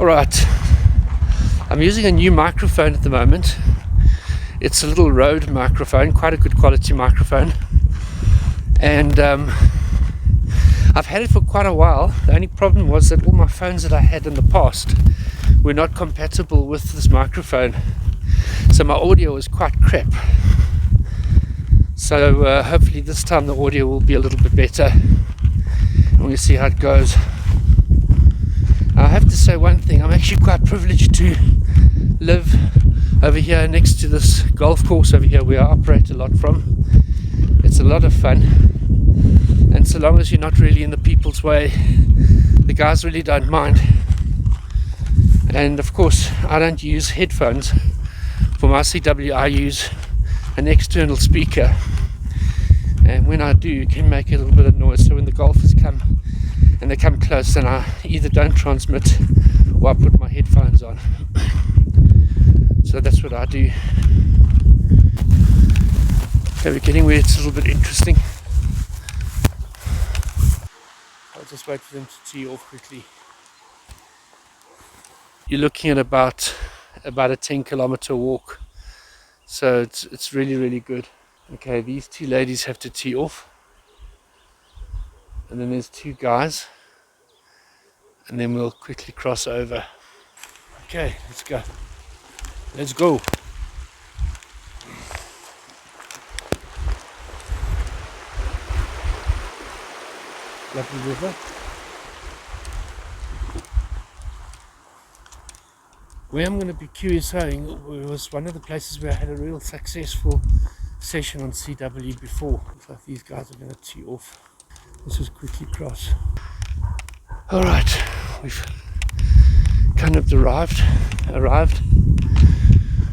Alright, I'm using a new microphone at the moment. It's a little Rode microphone, quite a good quality microphone, and I've had it for quite a while. The only problem was that all my phones that I had in the past were not compatible with this microphone, so my audio was quite crap. So hopefully this time the audio will be a little bit better, and we'll see how it goes. I have to say one thing, I'm actually quite privileged to live over here next to this golf course over here where I operate a lot from. It's a lot of fun, and so long as you're not really in the people's way, the guys really don't mind. And of course I don't use headphones for my CW. I use an external speaker, and when I do, it can make a little bit of noise. So when the golfers come and they come close, then I either don't transmit or I put my headphones on. So that's what I do. Okay, we're getting where it's a little bit interesting. I'll just wait for them to tee off quickly. You're looking at about a 10-kilometer walk, so it's really good. Okay, these two ladies have to tee off, and then there's two guys, and then we'll quickly cross over. Okay, let's go. Lovely river. Where I'm going to be QSOing was one of the places where I had a real successful session on CW before. Looks like these guys are going to tee off. Let's just quickly cross. Alright, we've kind of arrived.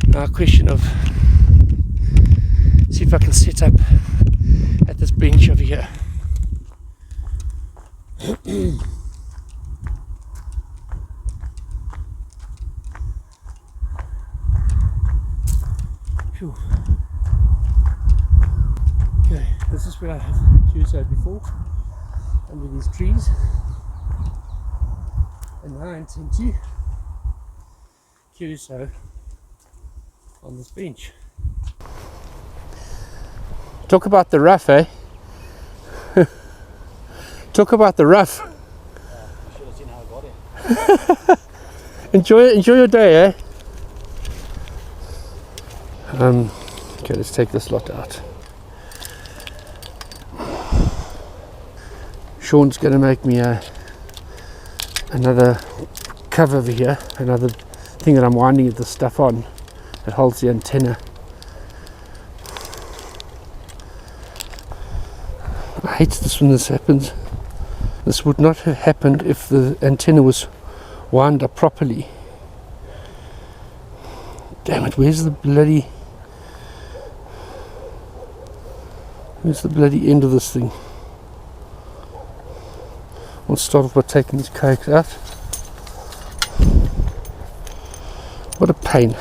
Now a question of see if I can set up at this bench over here. Phew. Okay, this is where I have QSO'd before, under these trees, and now I intend to QSO on this bench. Talk about the rough, eh? Talk about the rough. You should have seen how I got it. Enjoy your day, eh? Okay, let's take this lot out. Sean's going to make me another cover over here, another thing that I'm winding this stuff on that holds the antenna. I hate this when this happens. This would not have happened if the antenna was wound up properly. Damn it, where's the bloody end of this thing? We'll start off by taking these cokes out. What a pain.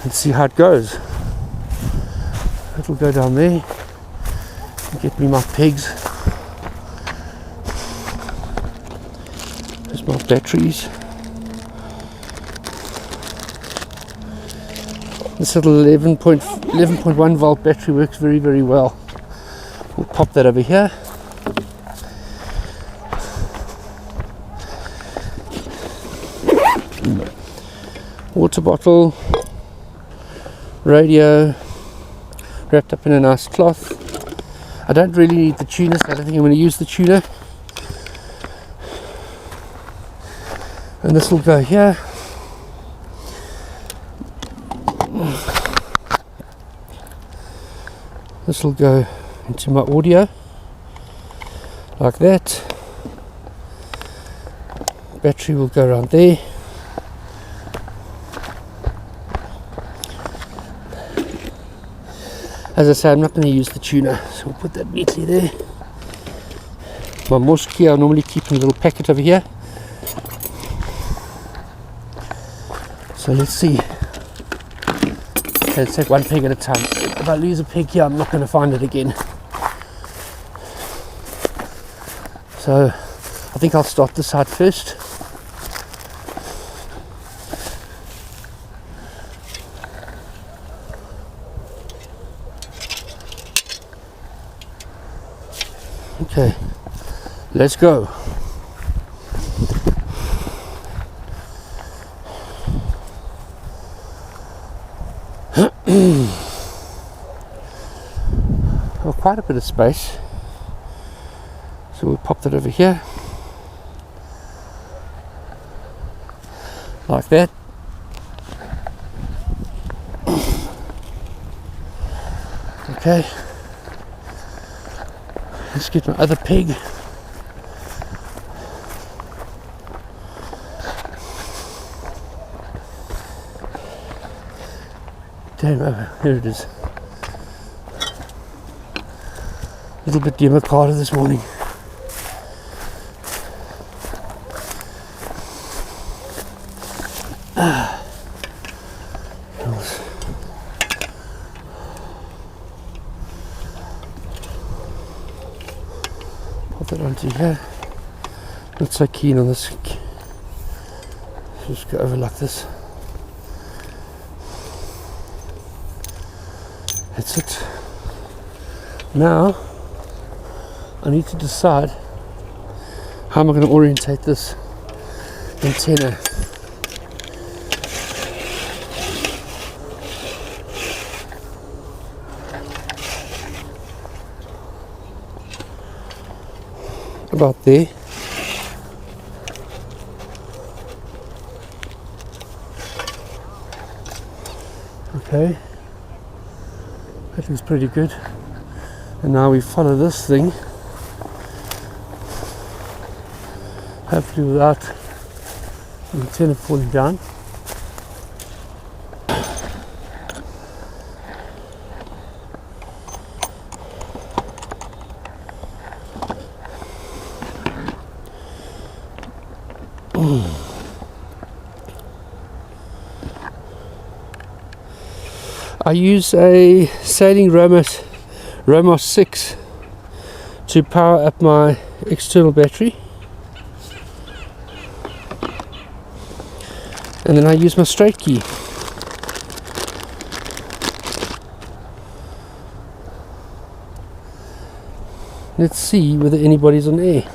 Let's see how it goes. It'll go down there and get me my pegs. There's my batteries. This little 11.1 volt battery works very well. We'll pop that over here. Water bottle, radio, wrapped up in a nice cloth. I don't really need the tuner, so I don't think I'm going to use the tuner. And this will go here. This will go into my audio, like that. Battery will go around there. As I say, I'm not going to use the tuner, so we'll put that neatly there. My Morse key, I normally keep in a little packet over here. So let's see. Okay, let's take one pig at a time. If I lose a pig here, I'm not going to find it again. So I think I'll start this side first. Okay, let's go. Well, quite a bit of space, so we'll pop that over here like that. Okay, let's get my other pig. Damn, here it is. A little bit democratic this morning. Put that onto here. Not so keen on this. Just go over like this. That's it. Now I need to decide how am I going to orientate this antenna. About there. Okay, that looks pretty good. And now we follow this thing, hopefully without the antenna falling down. I use a sailing Romos 6 to power up my external battery, and then I use my straight key. Let's see whether anybody's on air.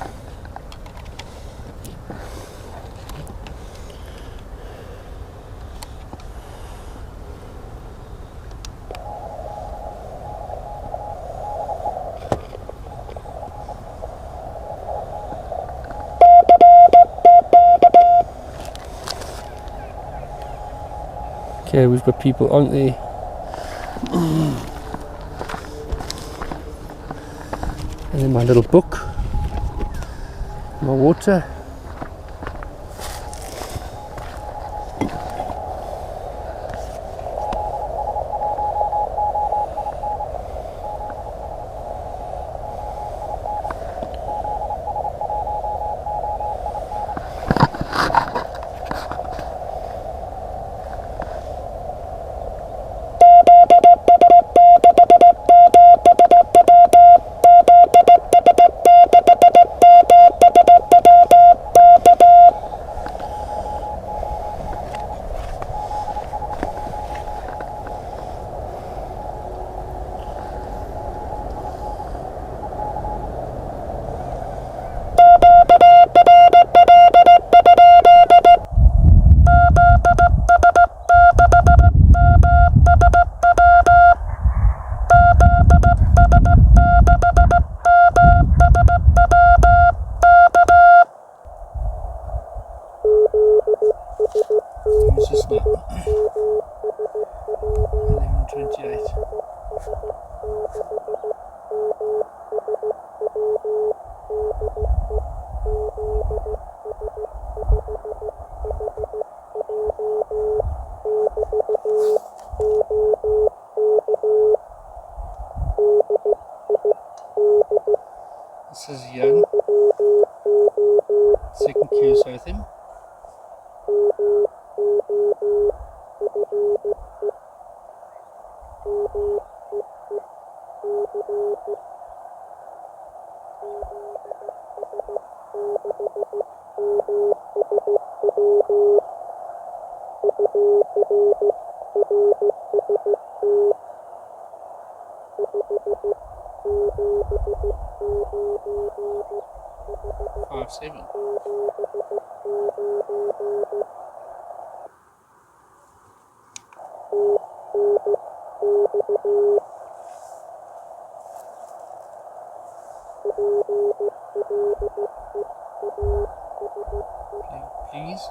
Okay, we've got people on there. And then my little book, my water. This is now 11:28. This is Jan, second QS with him. Seven. Please.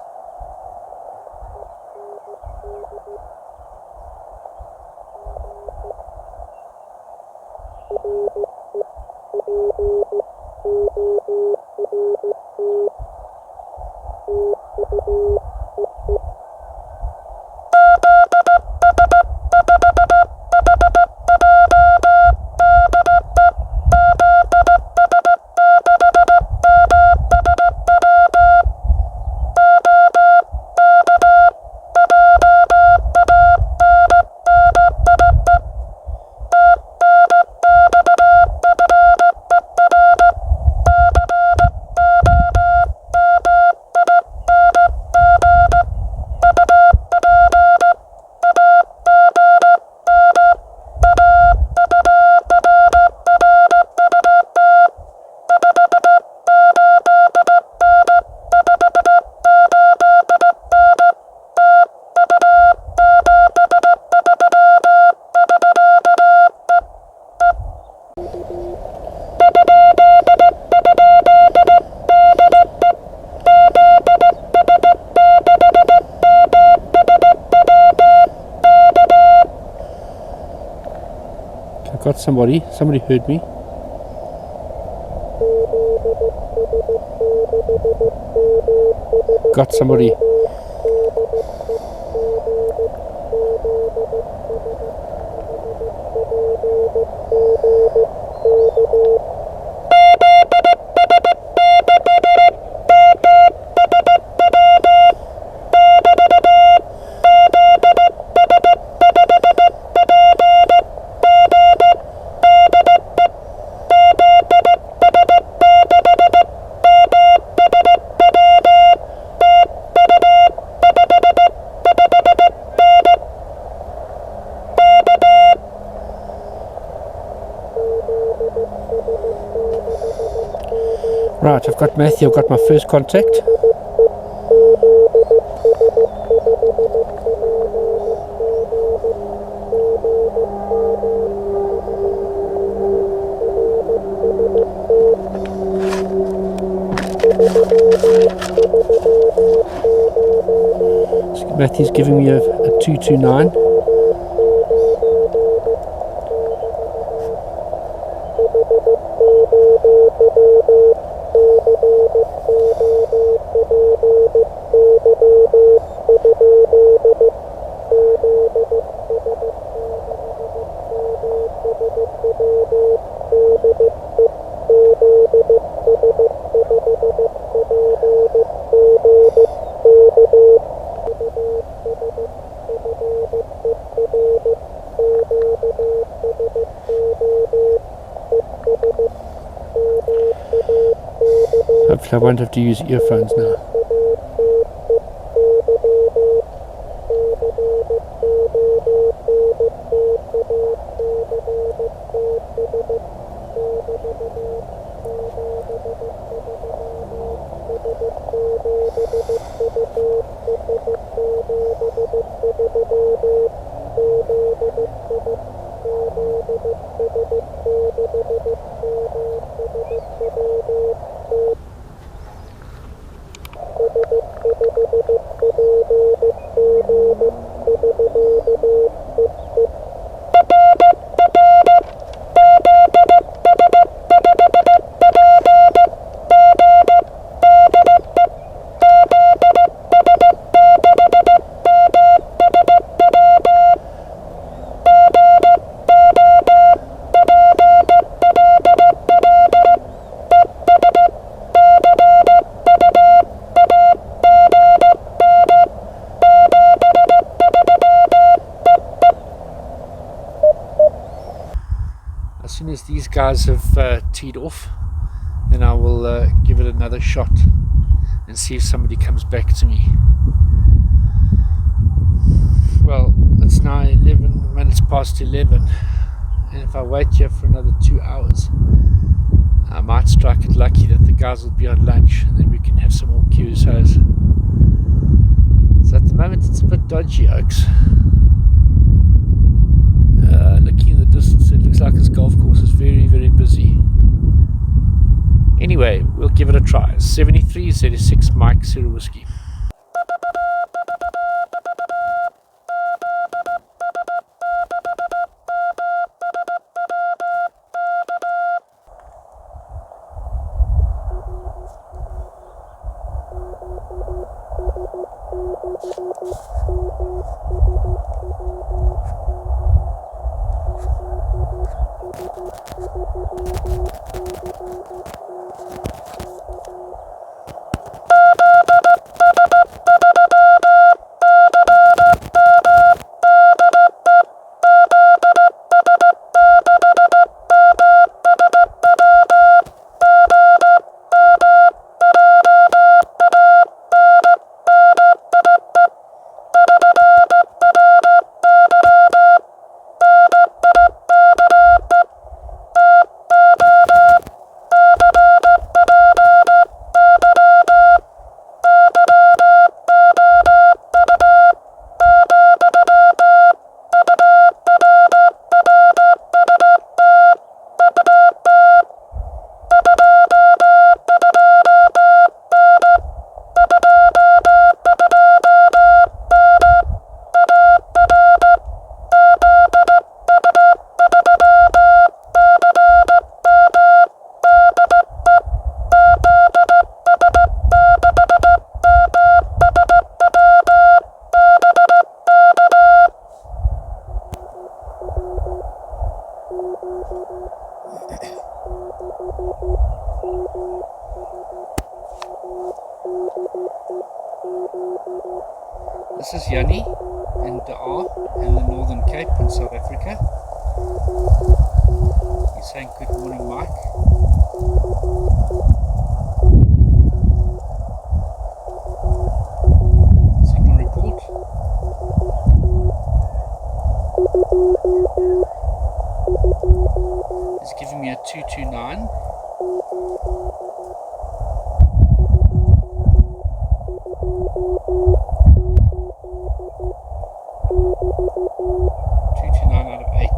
I've got somebody heard me. Got somebody. Right, I've got Matthew, I've got my first contact. So Matthew's giving me a 229. Hopefully I won't have to use earphones now. as these guys have teed off, then I will give it another shot and see if somebody comes back to me. Well, it's now 11 minutes past 11, and if I wait here for another 2 hours, I might strike it lucky that the guys will be on lunch, and then we can have some more QSOs. So at the moment it's a bit dodgy, Oaks. Looking in the distance, it looks like this golf course is very, very busy. Anyway, we'll give it a try. 73-36 Mike Sierra Whiskey. This is Yanni in Daar in the Northern Cape in South Africa. He's saying good morning, Mike. Signal report. He's giving me a 229. Out of 8.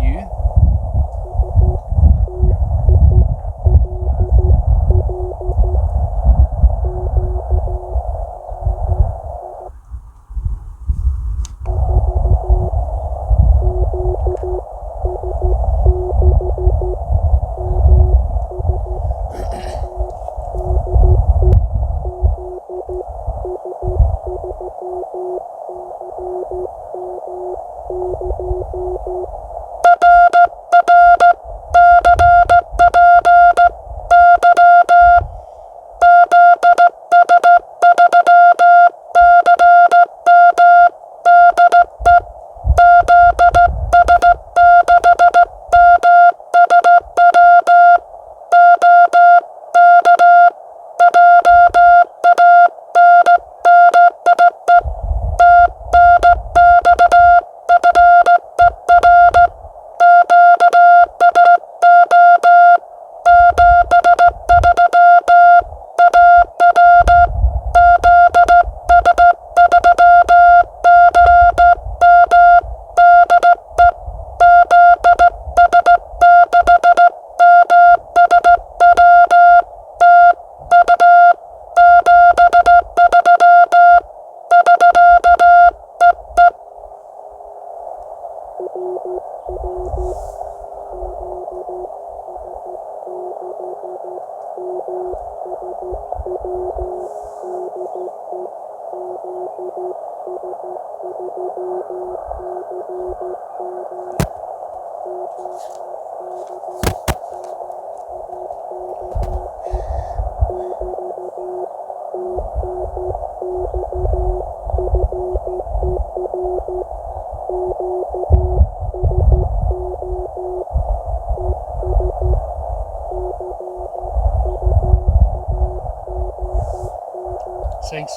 You?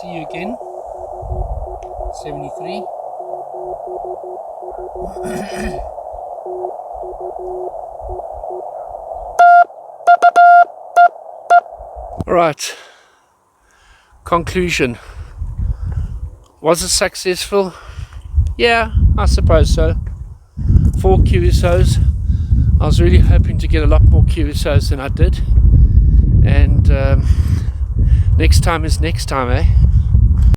see you again. 73. Right. Conclusion. Was it successful? Yeah, I suppose so. 4 QSOs. I was really hoping to get a lot more QSOs than I did. And next time is next time, eh?